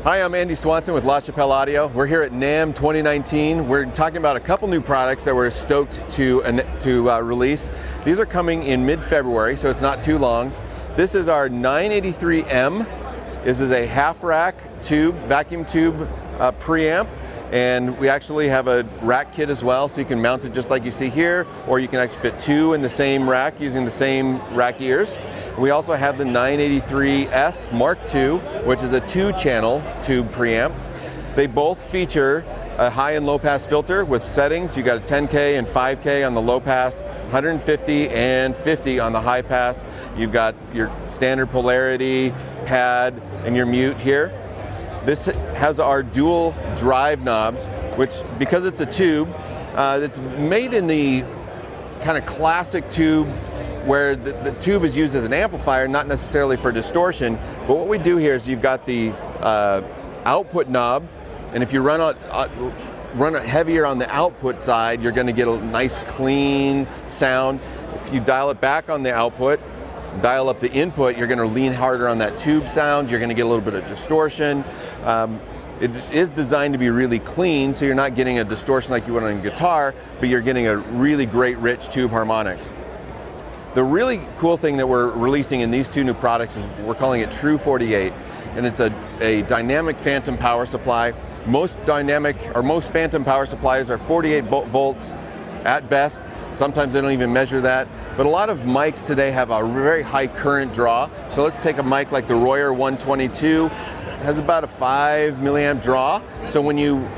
Hi, I'm Andy Swanson with LaChapell Audio. We're here at NAMM 2019. We're talking about a couple new products that we're stoked to release. These are coming in mid-February, so it's not too long. This is our 983M. This is a half-rack tube, vacuum tube preamp, and we actually have a rack kit as well, so you can mount it just like you see here, or you can actually fit two in the same rack using the same rack ears. We also have the 983S Mark II, which is a two-channel tube preamp. They both feature a high and low pass filter with settings. You got a 10K and 5K on the low pass, 150 and 50 on the high pass. You've got your standard polarity, pad, and your mute here. This has our dual drive knobs, which, because it's a tube, it's made in the kind of classic tube where the tube is used as an amplifier, not necessarily for distortion. But what we do here is you've got the output knob, and if you run it heavier on the output side, you're going to get a nice clean sound. If you dial it back on the output, dial up the input, you're going to lean harder on that tube sound. You're going to get a little bit of distortion. It is designed to be really clean, so you're not getting a distortion like you would on a guitar, but you're getting a really great rich tube harmonics. The really cool thing that we're releasing in these two new products is we're calling it True 48, and it's a dynamic phantom power supply. Most phantom power supplies are 48 volts at best. Sometimes they don't even measure that. But a lot of mics today have a very high current draw. So let's take a mic like the Royer 122. It has about a 5 milliamp draw. So when you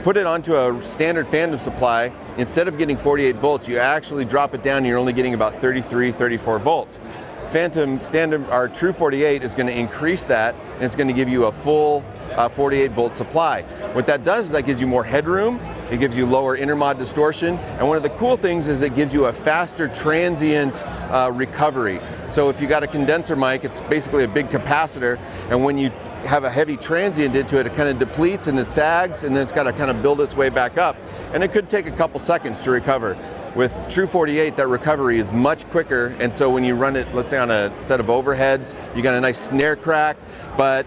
put it onto a standard phantom supply, instead of getting 48 volts, you actually drop it down and you're only getting about 33, 34 volts. Phantom standard, our True 48, is going to increase that, and it's going to give you a full 48 volt supply. What that does is that gives you more headroom, it gives you lower intermod distortion, and one of the cool things is it gives you a faster transient recovery. So if you got a condenser mic, it's basically a big capacitor, and when you have a heavy transient into it, it kind of depletes and it sags, and then it's got to kind of build its way back up. And it could take a couple seconds to recover. With True 48, that recovery is much quicker, and so when you run it, let's say on a set of overheads, you got a nice snare crack, but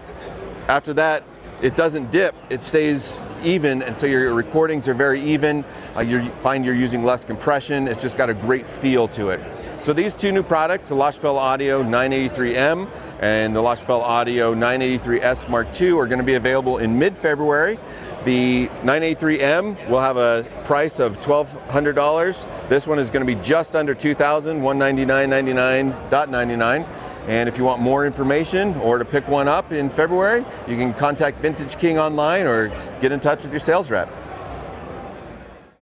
after that, it doesn't dip, it stays even, and so your recordings are very even. You find you're using less compression, it's just got a great feel to it. So these two new products, the LaChapell Audio 983M and the LaChapell Audio 983S Mark II, are going to be available in mid-February. The 983M will have a price of $1,200. This one is going to be just under $2,000, $199.99. And if you want more information or to pick one up in February, you can contact Vintage King online or get in touch with your sales rep.